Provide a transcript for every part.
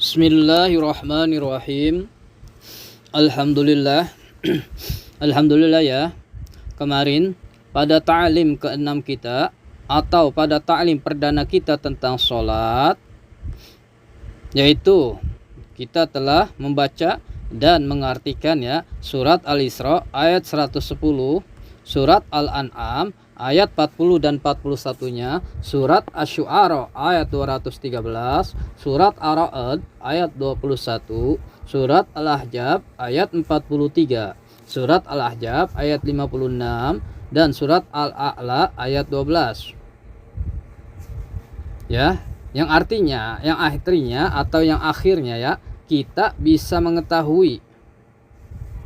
Bismillahirrahmanirrahim. Alhamdulillah. Alhamdulillah ya. Kemarin pada ta'lim ke-6 kita atau pada ta'lim perdana kita tentang sholat, yaitu kita telah membaca dan mengartikan ya surat Al-Isra ayat 110, surat Al-An'am ayat 40 dan 41-nya, surat Asy-Syu'ara ayat 213, surat Ar-Ra'd ayat 21, surat Al-Ahzab ayat 43, surat Al-Ahzab ayat 56 dan surat Al-A'la ayat 12. Ya, yang artinya, yang akhirnya atau yang akhirnya ya, kita bisa mengetahui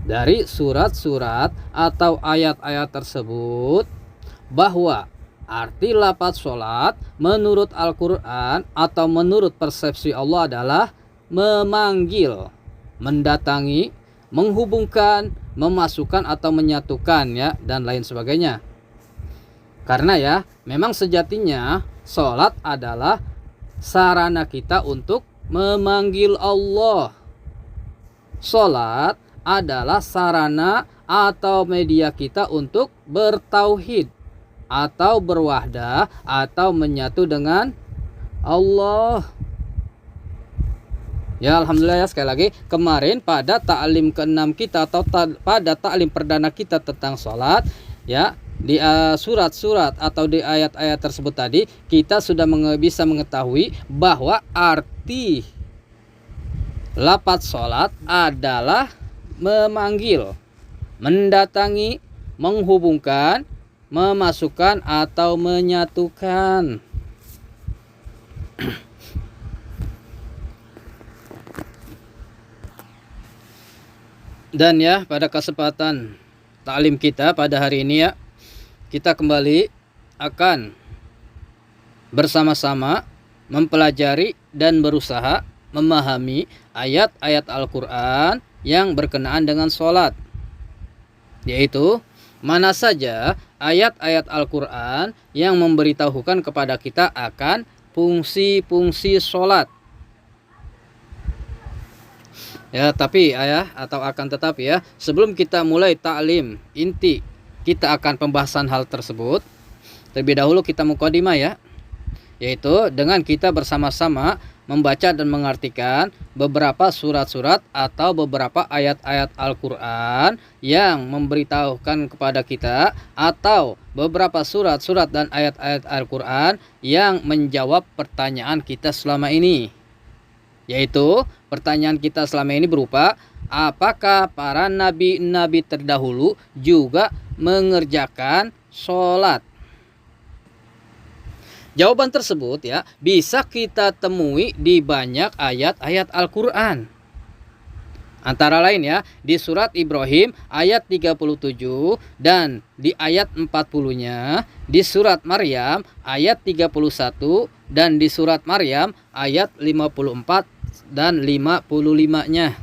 dari surat-surat atau ayat-ayat tersebut bahwa arti lafaz sholat menurut Al-Quran atau menurut persepsi Allah adalah memanggil, mendatangi, menghubungkan, memasukkan atau menyatukan ya, dan lain sebagainya. Karena ya, memang sejatinya sholat adalah sarana kita untuk memanggil Allah. Sholat adalah sarana atau media kita untuk bertauhid atau berwahdah atau menyatu dengan Allah. Ya, alhamdulillah ya, sekali lagi kemarin pada ta'lim ke-6 kita atau pada ta'lim perdana kita tentang sholat ya, di surat-surat atau di ayat-ayat tersebut tadi kita sudah bisa mengetahui bahwa arti lafaz sholat adalah memanggil, mendatangi, menghubungkan, memasukkan atau menyatukan. Dan ya, pada kesempatan taklim kita pada hari ini ya, kita kembali akan bersama-sama mempelajari dan berusaha memahami ayat-ayat Al-Quran yang berkenaan dengan sholat, yaitu mana saja ayat-ayat Al-Quran yang memberitahukan kepada kita akan fungsi-fungsi sholat. Ya, tapi ya, atau akan tetapi ya, sebelum kita mulai ta'lim inti, kita akan pembahasan hal tersebut. Terlebih dahulu kita mukadimah ya, yaitu dengan kita bersama-sama membaca dan mengartikan beberapa surat-surat atau beberapa ayat-ayat Al-Quran yang memberitahukan kepada kita, atau beberapa surat-surat dan ayat-ayat Al-Quran yang menjawab pertanyaan kita selama ini. Yaitu pertanyaan kita selama ini berupa, apakah para nabi-nabi terdahulu juga mengerjakan sholat? Jawaban tersebut ya bisa kita temui di banyak ayat-ayat Al-Quran. Antara lain ya, di surat Ibrahim ayat 37 dan di ayat 40-nya, di surat Maryam ayat 31 dan di surat Maryam ayat 54 dan 55-nya.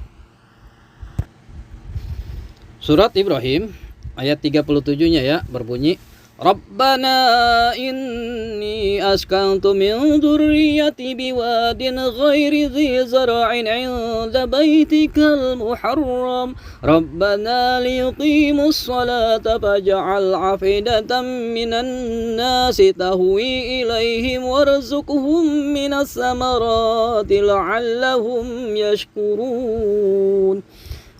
Surat Ibrahim ayat 37-nya ya berbunyi, Rabbana inni askantu min dzurriyyati biwadin ghairi dzi zar'in 'inda baitikal muharram Rabbana liyuqimus salata faj'al 'afidatan minan nasi tahwi ilaihim warzuqhum minas samarati la'allahum yashkurun.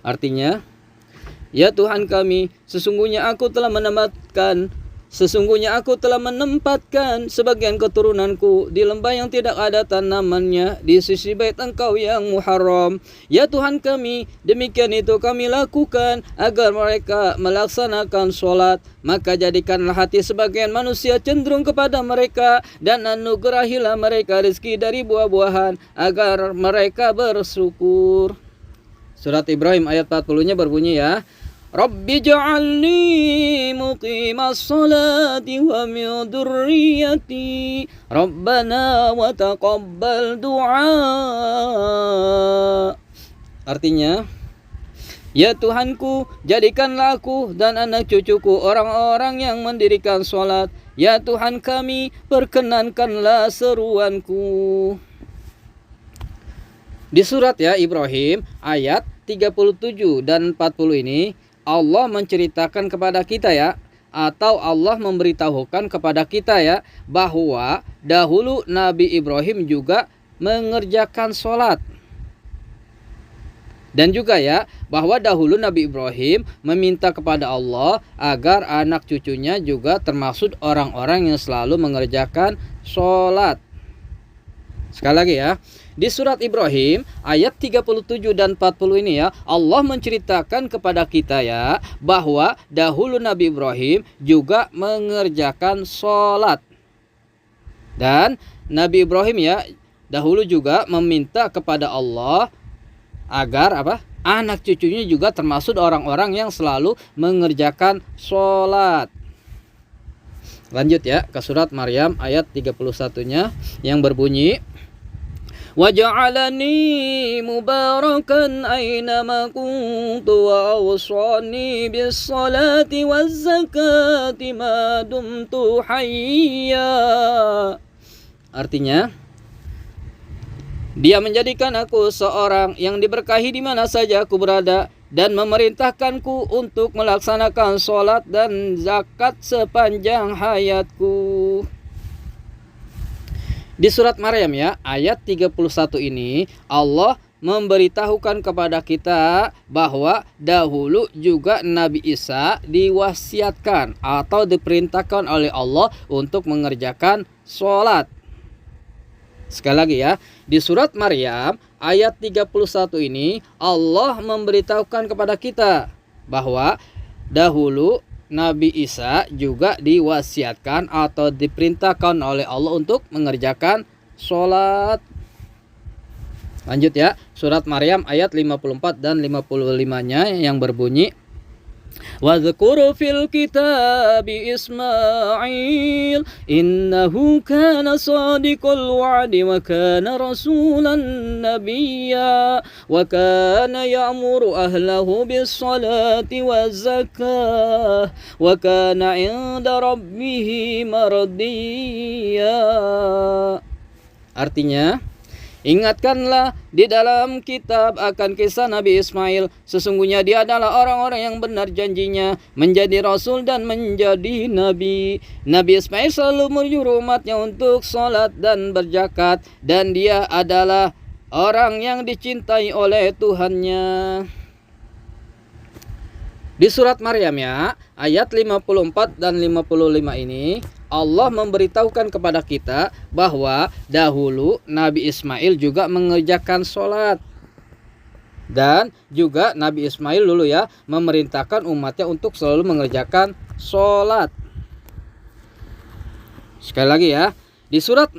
Artinya, ya Tuhan kami, sesungguhnya aku telah menempatkan sebagian keturunanku di lembah yang tidak ada tanamannya di sisi bait Engkau yang muharram. Ya Tuhan kami, demikian itu kami lakukan agar mereka melaksanakan sholat. Maka jadikanlah hati sebagian manusia cenderung kepada mereka, dan anugerahilah mereka rezeki dari buah-buahan agar mereka bersyukur. Surat Ibrahim ayat 40-nya berbunyi ya, Rabbi ja'alni muqimas salati wa min dzurriyyati Rabbana wa taqabbal du'a. Artinya, ya Tuhanku, jadikanlah aku dan anak cucuku orang-orang yang mendirikan sholat. Ya Tuhan kami, perkenankanlah seruanku. Di surat ya Ibrahim ayat 37 dan 40 ini Allah menceritakan kepada kita ya, atau Allah memberitahukan kepada kita ya, bahwa dahulu Nabi Ibrahim juga mengerjakan sholat. Dan juga ya, bahwa dahulu Nabi Ibrahim meminta kepada Allah agar anak cucunya juga termasuk orang-orang yang selalu mengerjakan sholat. Sekali lagi ya, di surat Ibrahim ayat 37 dan 40 ini ya, Allah menceritakan kepada kita ya, bahwa dahulu Nabi Ibrahim juga mengerjakan sholat. Dan Nabi Ibrahim ya, dahulu juga meminta kepada Allah agar anak cucunya juga termasuk orang-orang yang selalu mengerjakan sholat. Lanjut ya ke surat Maryam ayat 31-nya yang berbunyi, waja'alani mubarakan aynama kuntu wa awsani bis salati waz zakati ma dumtu hayya. Artinya, Dia menjadikan aku seorang yang diberkahi di mana saja aku berada, dan memerintahkanku untuk melaksanakan sholat dan zakat sepanjang hayatku. Di surat Maryam ya, ayat 31 ini Allah memberitahukan kepada kita bahwa dahulu juga Nabi Isa diwasiatkan atau diperintahkan oleh Allah untuk mengerjakan sholat. Sekali lagi ya, di surat Maryam ayat 31 ini Allah memberitahukan kepada kita bahwa dahulu Nabi Isa juga diwasiatkan atau diperintahkan oleh Allah untuk mengerjakan sholat. Lanjut ya, surat Maryam ayat 54 dan 55-nya yang berbunyi, وَاذْكُرْ فِي الْكِتَابِ إِسْمَاعِيلَ إِنَّهُ كَانَ صَادِقَ الْوَعْدِ وَكَانَ رَسُولًا نَبِيًّا وَكَانَ يَأْمُرُ أَهْلَهُ بِالصَّلَاةِ وَالزَّكَاةِ وَكَانَ عِندَ رَبِّهِ مَرْضِيًّا. Artinya, ingatkanlah di dalam kitab akan kisah Nabi Ismail. Sesungguhnya dia adalah orang-orang yang benar janjinya menjadi rasul dan menjadi nabi. Nabi Ismail selalu menyuruh umatnya untuk sholat dan berzakat, dan dia adalah orang yang dicintai oleh Tuhannya. Di surat Maryam ya, ayat 54 dan 55 ini Allah memberitahukan kepada kita bahwa dahulu Nabi Ismail juga mengerjakan sholat. Dan juga Nabi Ismail dulu ya memerintahkan umatnya untuk selalu mengerjakan sholat. Sekali lagi ya, di surat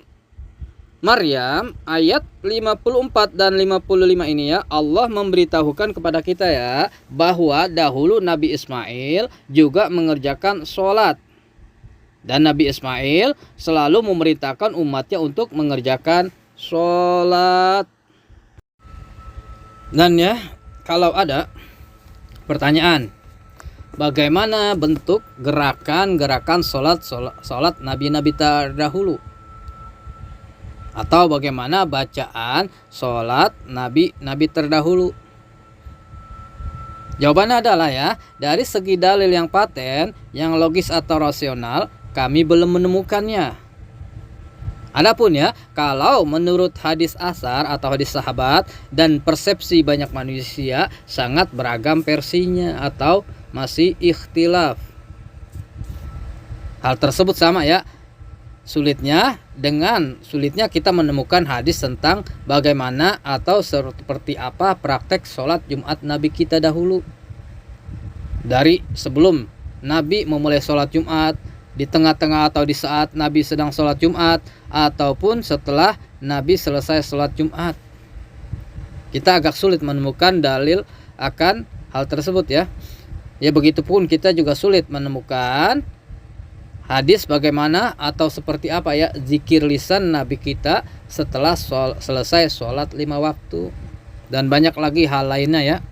Maryam ayat 54 dan 55 ini ya, Allah memberitahukan kepada kita ya bahwa dahulu Nabi Ismail juga mengerjakan sholat. Dan Nabi Ismail selalu memerintahkan umatnya untuk mengerjakan sholat. Dan ya, kalau ada pertanyaan, bagaimana bentuk gerakan-gerakan sholat nabi-nabi terdahulu? Atau bagaimana bacaan sholat nabi-nabi terdahulu? Jawabannya adalah ya, dari segi dalil yang paten, yang logis atau rasional, kami belum menemukannya. Adapun ya, kalau menurut hadis asar atau hadis sahabat dan persepsi banyak manusia, sangat beragam versinya atau masih ikhtilaf. Hal tersebut sama ya, sulitnya kita menemukan hadis tentang bagaimana atau seperti apa praktek sholat Jumat Nabi kita dahulu. Dari sebelum Nabi memulai sholat Jumat, di tengah-tengah atau di saat Nabi sedang sholat Jumat, ataupun setelah Nabi selesai sholat Jumat. Kita agak sulit menemukan dalil akan hal tersebut ya. Ya begitupun kita juga sulit menemukan hadis bagaimana atau seperti apa ya zikir lisan Nabi kita setelah selesai sholat 5 waktu. Dan banyak lagi hal lainnya ya.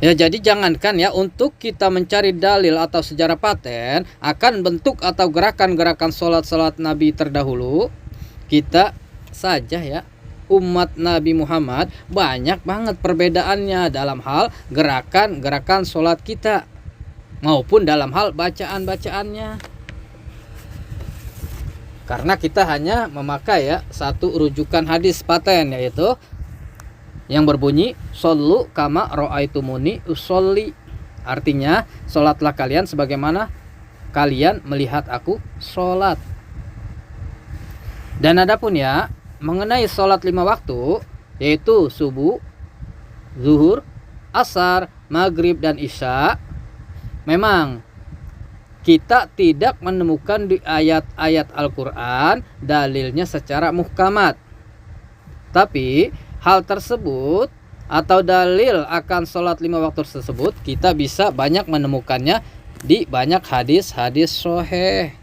Ya jadi jangankan ya untuk kita mencari dalil atau sejarah paten akan bentuk atau gerakan-gerakan sholat Nabi terdahulu, kita saja ya umat Nabi Muhammad banyak banget perbedaannya dalam hal gerakan-gerakan sholat kita maupun dalam hal bacaan-bacaannya. Karena kita hanya memakai ya satu rujukan hadis paten, yaitu yang berbunyi shollu kama ra'aitumuni usolli. Artinya sholatlah kalian sebagaimana kalian melihat aku sholat. Dan adapun ya mengenai sholat 5 waktu, yaitu subuh, zuhur, asar, maghrib, dan isya, memang kita tidak menemukan di ayat-ayat Al-Quran dalilnya secara muhkamat. Tapi hal tersebut atau dalil akan sholat 5 waktu tersebut kita bisa banyak menemukannya di banyak hadis-hadis sahih.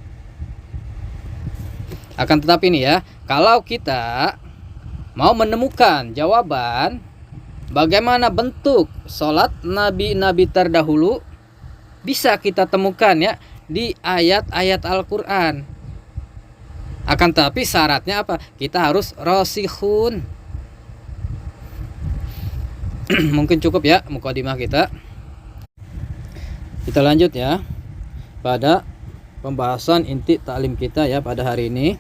Akan tetapi ini ya, kalau kita mau menemukan jawaban bagaimana bentuk sholat nabi-nabi terdahulu, bisa kita temukan ya di ayat-ayat Al-Quran. Akan tetapi syaratnya apa? Kita harus rasikhun. Mungkin cukup ya mukadimah kita. Kita lanjut ya pada pembahasan inti taklim kita ya pada hari ini,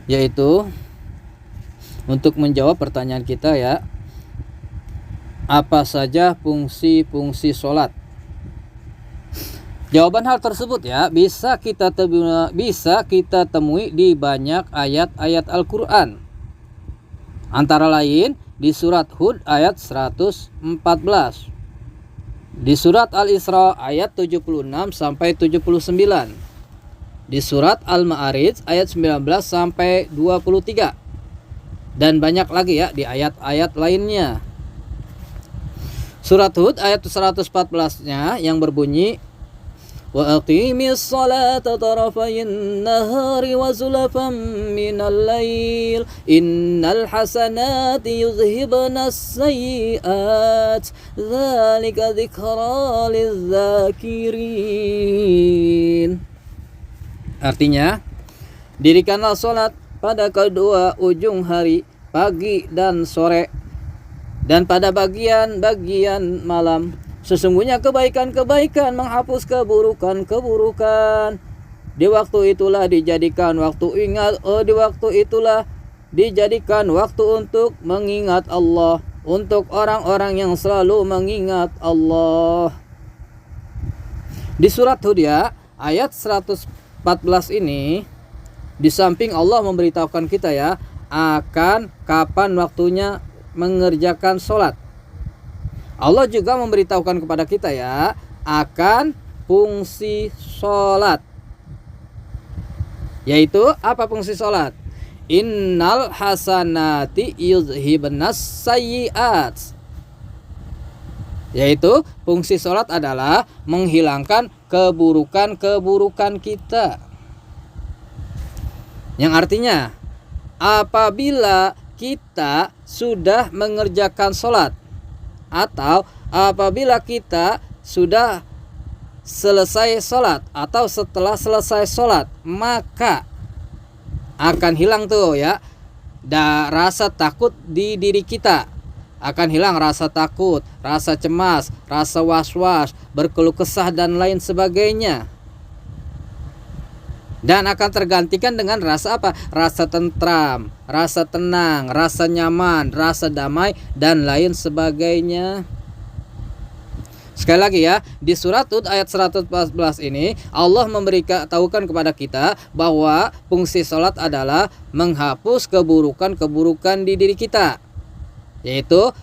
yaitu untuk menjawab pertanyaan kita ya, apa saja fungsi-fungsi sholat. Jawaban hal tersebut ya bisa kita temui di banyak ayat-ayat Al-Quran. Antara lain di surat Hud ayat 114, di surat Al-Isra ayat 76 sampai 79, di surat Al-Ma'arij ayat 19 sampai 23, dan banyak lagi ya di ayat-ayat lainnya. Surat Hud ayat 114-nya yang berbunyi wa aqimis salata tarafayin nahari wa zulafan minal lail innal hasanati yuzhibnas sayyiat dzalika dzikra lidzakirin. Artinya, dirikanlah salat pada kedua ujung hari, pagi dan sore, dan pada bagian-bagian malam. Sesungguhnya kebaikan-kebaikan menghapus keburukan-keburukan. Di waktu itulah dijadikan waktu ingat, di waktu itulah dijadikan waktu untuk mengingat Allah, untuk orang-orang yang selalu mengingat Allah. Di surat Hud ya, ayat 114 ini, di samping Allah memberitahukan kita ya akan kapan waktunya mengerjakan sholat, Allah juga memberitahukan kepada kita ya akan fungsi sholat. Yaitu apa fungsi sholat? Innal hasanati yuzhibnas sayyiat. Yaitu fungsi sholat adalah menghilangkan keburukan-keburukan kita. Yang artinya apabila kita sudah mengerjakan sholat, atau apabila kita sudah selesai sholat atau setelah selesai sholat, maka akan hilang tuh ya rasa takut di diri kita. Akan hilang rasa takut, rasa cemas, rasa was-was, berkeluh kesah dan lain sebagainya. Dan akan tergantikan dengan rasa apa? Rasa tentram, rasa tenang, rasa nyaman, rasa damai, dan lain sebagainya. Sekali lagi ya, di surat Hud ayat 114 ini Allah memberitahukan kepada kita bahwa fungsi sholat adalah menghapus keburukan-keburukan di diri kita. Yaitu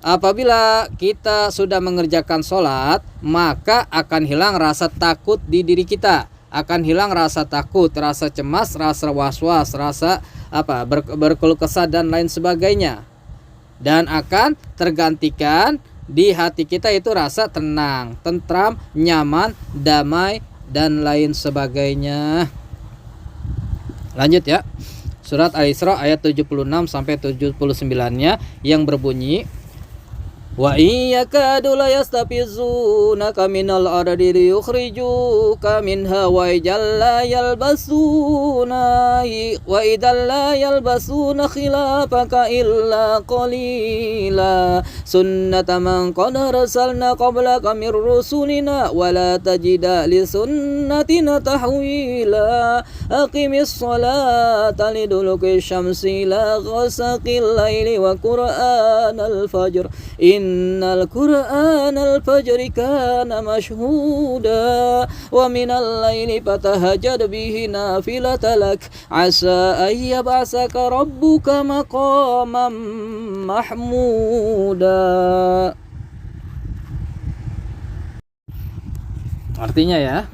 apabila kita sudah mengerjakan sholat, maka akan hilang rasa takut di diri kita. Akan hilang rasa takut, rasa cemas, rasa was-was, rasa berkeluh kesah dan lain sebagainya. Dan akan tergantikan di hati kita itu rasa tenang, tentram, nyaman, damai, dan lain sebagainya. Lanjut ya. Surat Al-Isra ayat 76 sampai 79-nya yang berbunyi Wa yakadu la yastafizunaka minal ardi liyukhrijuka minha wa jalla yalbasuna wa idal la yalbasuna khilafaka illa qalila sunnata man qad arsalna qablaka mir rusulina wa la tajida li sunnatina tahwila aqimis salata liduluki syamsi la ghasaqil laili wa qur'anal fajr Innal Qur'anal fajri kana mashhuda wa minal laili fatahajjad bihi nafilatalak asa ay yab'asaka rabbuka maqaman mahmuda. Artinya ya,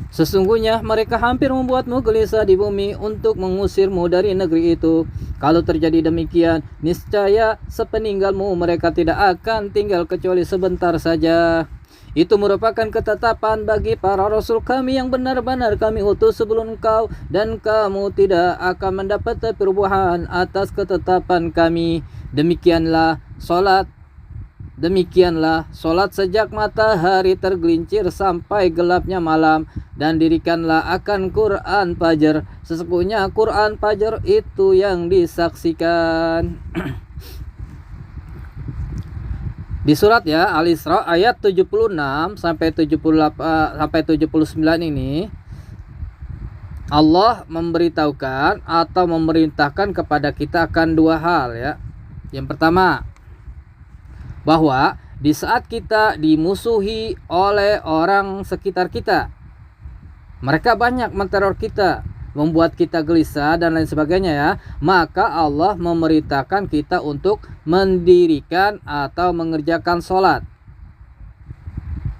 sesungguhnya mereka hampir membuatmu gelisah di bumi untuk mengusirmu dari negeri itu. Kalau terjadi demikian, niscaya sepeninggalmu mereka tidak akan tinggal kecuali sebentar saja. Itu merupakan ketetapan bagi para rasul kami yang benar-benar kami utus sebelum engkau, dan kamu tidak akan mendapat perubahan atas ketetapan kami. Demikianlah solat sejak matahari tergelincir sampai gelapnya malam, dan dirikanlah akan Quran Fajr. Sesungguhnya Quran Fajr itu yang disaksikan. Di surat ya Al-Isra ayat 76 sampai 78 sampai 79 ini Allah memberitahukan atau memerintahkan kepada kita akan dua hal ya. Yang pertama, bahwa di saat kita dimusuhi oleh orang sekitar kita, mereka banyak menteror kita, membuat kita gelisah dan lain sebagainya ya, maka Allah memerintahkan kita untuk mendirikan atau mengerjakan sholat.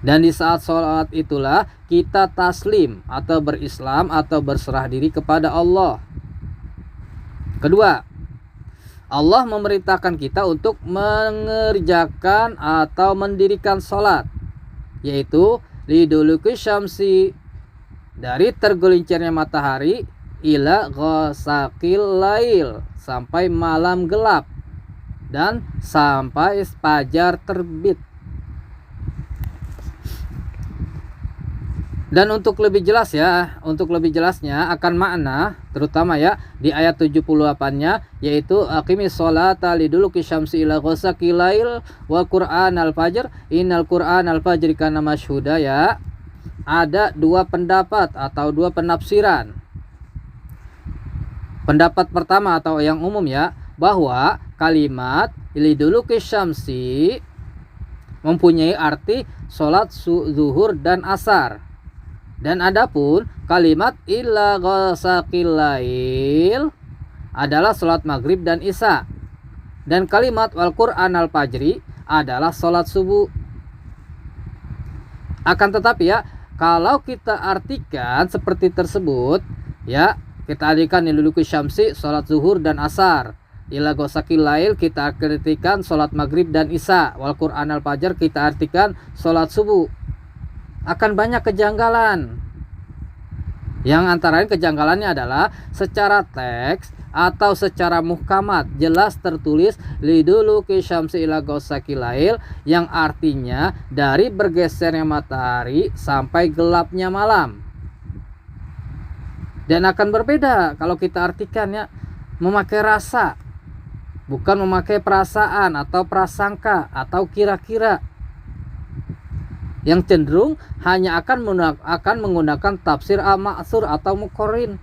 Dan di saat sholat itulah kita taslim atau berislam atau berserah diri kepada Allah. Kedua, Allah memerintahkan kita untuk mengerjakan atau mendirikan sholat, yaitu liduluki syamsi, dari tergelincirnya matahari, ila ghasaqil lail, sampai malam gelap, dan sampai fajar terbit. Dan untuk lebih jelas ya, untuk lebih jelasnya akan makna, terutama ya di ayat 78-nya, yaitu aqimis sholata liduluki syamsi ila ghasaqil lail wa qur'anal fajr innal qur'anal fajri kana mashhuda ya. Ada dua pendapat atau dua penafsiran. Pendapat pertama atau yang umum ya, bahwa kalimat liduluki syamsi mempunyai arti sholat zuhur dan asar. Dan adapun kalimat illa ghasaqil lail adalah sholat maghrib dan isya. Dan kalimat wal Qur'an al fajri adalah sholat subuh. Akan tetapi ya, kalau kita artikan seperti tersebut ya, kita artikan liduluki syamsi sholat zuhur dan asar, illa ghasaqil lail kita artikan sholat maghrib dan isya, wal Qur'an al fajr kita artikan sholat subuh, akan banyak kejanggalan. Yang antara lain kejanggalannya adalah secara teks atau secara muhkamat jelas tertulis liduluki syamsi ila ghasaqil lail, yang artinya dari bergesernya matahari sampai gelapnya malam. Dan akan berbeda kalau kita artikan ya, memakai rasa, bukan memakai perasaan atau prasangka atau kira-kira, yang cenderung hanya akan menggunakan tafsir al-ma'sur atau muqarrin,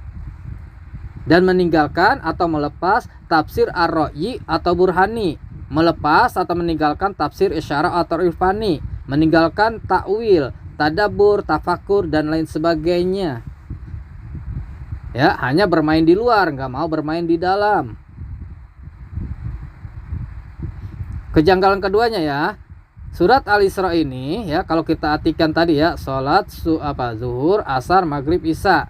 dan meninggalkan atau melepas tafsir ar-ra'yi atau burhani, melepas atau meninggalkan tafsir isyarah atau irfani, meninggalkan takwil, tadabbur, tafakur dan lain sebagainya. Ya, hanya bermain di luar, nggak mau bermain di dalam. Kejanggalan keduanya ya, surat Al-Isra ini ya, kalau kita artikan tadi ya, sholat zuhur, asar, maghrib, isya.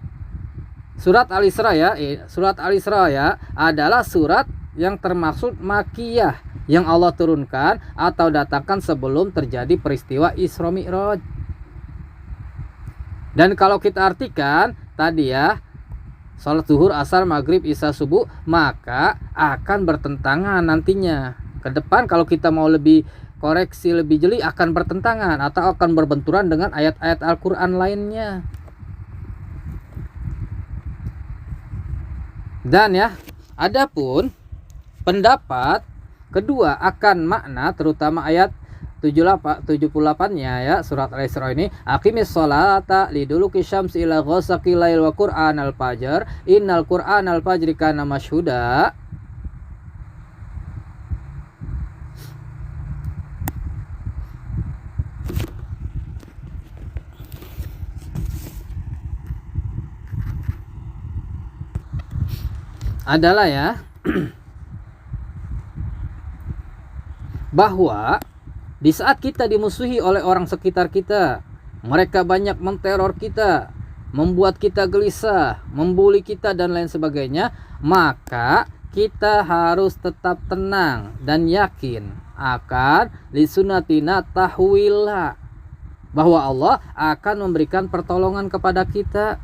Surat Al-Isra ya, surat Al-Isra ya adalah surat yang termaksud makiyah, yang Allah turunkan atau datangkan sebelum terjadi peristiwa Isra Mi'raj. Dan kalau kita artikan tadi ya, sholat zuhur, asar, maghrib, isya, subuh, maka akan bertentangan nantinya ke depan. Kalau kita mau lebih koreksi lebih jeli akan bertentangan atau akan berbenturan dengan ayat-ayat Al-Quran lainnya. Dan ya, adapun pendapat kedua akan makna terutama ayat 78-nya ya surat Al-Isra ini, aqimis sholata liduluki syamsi ila ghasaqil lail wa qur'anal fajr innal qur'anal fajri kana masyhuda. Adalah ya bahwa di saat kita dimusuhi oleh orang sekitar kita, mereka banyak menteror kita, membuat kita gelisah, membuli kita dan lain sebagainya, maka kita harus tetap tenang dan yakin akan lisunatina tahwila, bahwa Allah akan memberikan pertolongan kepada kita.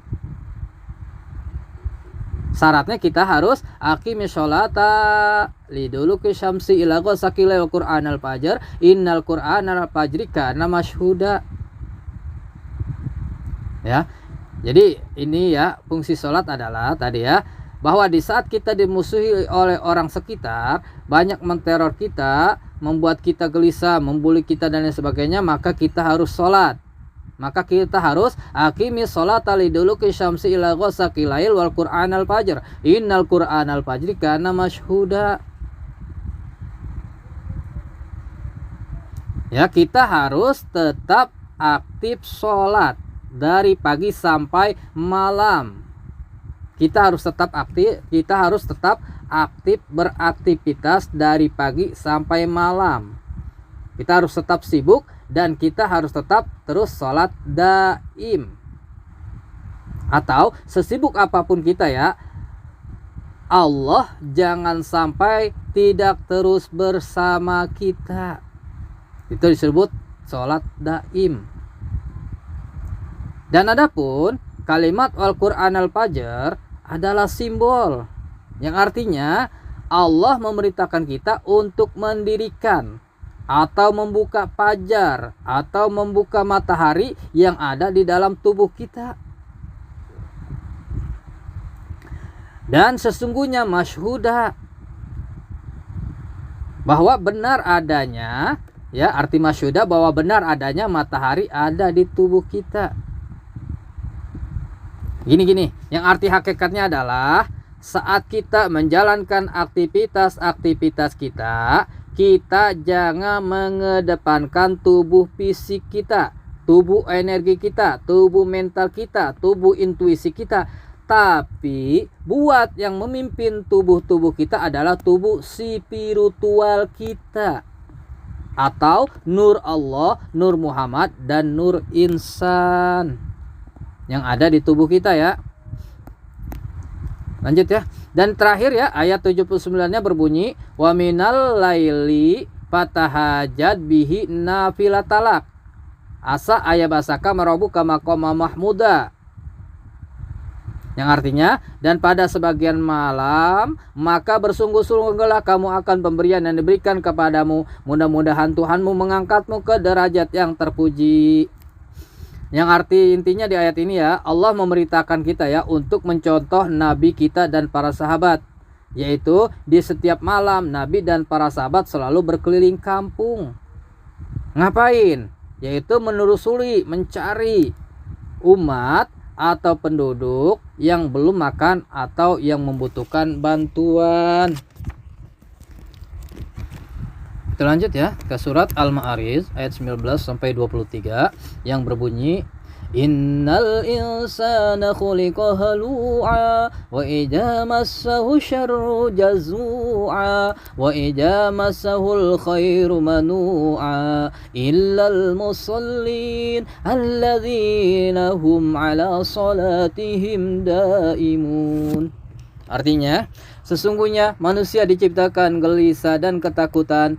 Syaratnya kita harus aqimis sholata liduluki syamsi ila ghasaqil lail wa qur'anal fajr innal qur'anal fajri kana masyhuda. Ya. Jadi ini ya fungsi sholat adalah tadi ya, bahwa di saat kita dimusuhi oleh orang sekitar, banyak menteror kita, membuat kita gelisah, membuli kita dan lain sebagainya, maka kita harus sholat. Maka kita harus aqimis sholata liduluki syamsi ila ghasaqil lail wal qur'anal fajr innal qur'anal fajri kana masyhuda. Ya, kita harus tetap aktif sholat dari pagi sampai malam. Kita harus tetap aktif beraktivitas dari pagi sampai malam. Kita harus tetap sibuk dan kita harus tetap terus sholat daim. Atau sesibuk apapun kita ya, Allah jangan sampai tidak terus bersama kita. Itu disebut sholat daim. Dan adapun kalimat Al-Quran Al-Fajr adalah simbol yang artinya Allah memerintahkan kita untuk mendirikan atau membuka fajar atau membuka matahari yang ada di dalam tubuh kita. Dan sesungguhnya masyhuda, bahwa benar adanya ya, arti masyhuda bahwa benar adanya matahari ada di tubuh kita. Gini, yang arti hakikatnya adalah saat kita menjalankan aktivitas kita, kita jangan mengedepankan tubuh fisik kita, tubuh energi kita, tubuh mental kita, tubuh intuisi kita. Tapi buat yang memimpin tubuh kita adalah tubuh spiritual kita. Atau nur Allah, nur Muhammad, dan nur insan yang ada di tubuh kita ya. Lanjut ya. Dan terakhir ya, ayat 79-nya berbunyi, wa minal laili fatahajjad bihi nafilatalak asa ayabasaka marabuka maqama mahmuda. Yang artinya, dan pada sebagian malam maka bersungguh-sungguhlah kamu akan pemberian yang diberikan kepadamu, mudah-mudahan Tuhanmu mengangkatmu ke derajat yang terpuji. Yang arti intinya di ayat ini ya, Allah memerintahkan kita ya untuk mencontoh Nabi kita dan para sahabat, yaitu di setiap malam Nabi dan para sahabat selalu berkeliling kampung. Ngapain? Yaitu menelusuri, mencari umat atau penduduk yang belum makan atau yang membutuhkan bantuan. Kita lanjut ya ke surat Al-Ma'arij ayat 19 sampai 23 yang berbunyi, innal insana khuliqa halu'a wa idza massahu syarru jazua wa idza massahul khairu manu'a illal musallin alladzina hum ala salatihim daimun. Artinya, sesungguhnya manusia diciptakan gelisah dan ketakutan.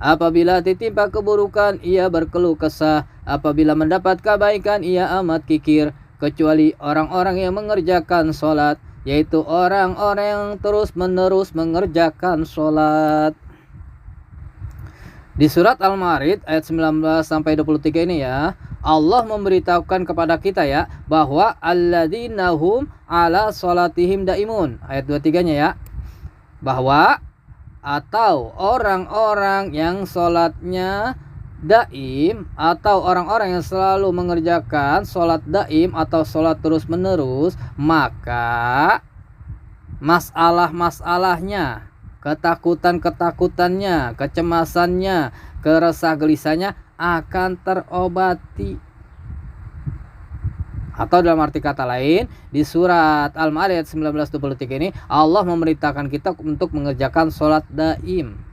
Apabila ditimpa keburukan, ia berkeluh kesah. Apabila mendapat kebaikan, ia amat kikir. Kecuali orang-orang yang mengerjakan sholat, yaitu orang-orang yang terus-menerus mengerjakan sholat. Di surat Al-Ma'arij ayat 19 sampai 23 ini ya, Allah memberitahukan kepada kita ya bahwa alladzina hum ala salatihim daimun. Ayat 23-nya ya. Bahwa atau orang-orang yang salatnya daim, atau orang-orang yang selalu mengerjakan salat daim atau salat terus-menerus, maka masalah-masalahnya, ketakutan-ketakutannya, kecemasannya, keresah gelisahnya akan terobati. Atau dalam arti kata lain, di surat Al-Ma'arij 19:23 ini Allah memerintahkan kita untuk mengerjakan sholat daim.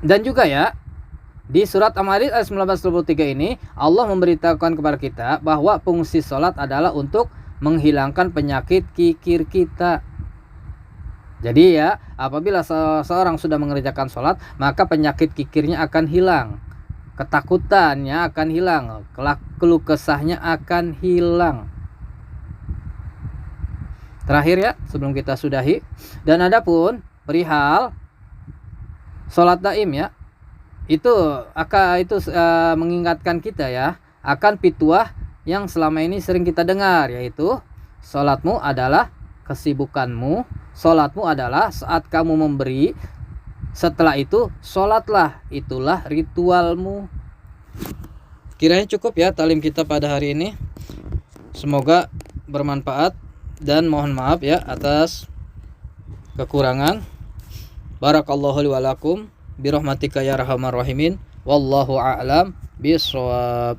Dan juga ya, di surat Al-Ma'arij ayat 19:23 ini Allah memberitahukan kepada kita bahwa fungsi sholat adalah untuk menghilangkan penyakit kikir kita. Jadi ya, apabila seseorang sudah mengerjakan sholat, maka penyakit kikirnya akan hilang, ketakutannya akan hilang, keluh kesahnya akan hilang. Terakhir ya, sebelum kita sudahi, dan adapun perihal sholat daim ya, itu mengingatkan kita ya akan pituah yang selama ini sering kita dengar, yaitu sholatmu adalah kesibukanmu, sholatmu adalah saat kamu memberi, setelah itu sholatlah, itulah ritualmu. Kiranya cukup ya talim kita pada hari ini, semoga bermanfaat dan mohon maaf ya atas kekurangan. Barakallahu li wa lakum birahmatika ya arhamar rahimin, wallahu a'lam bishawab.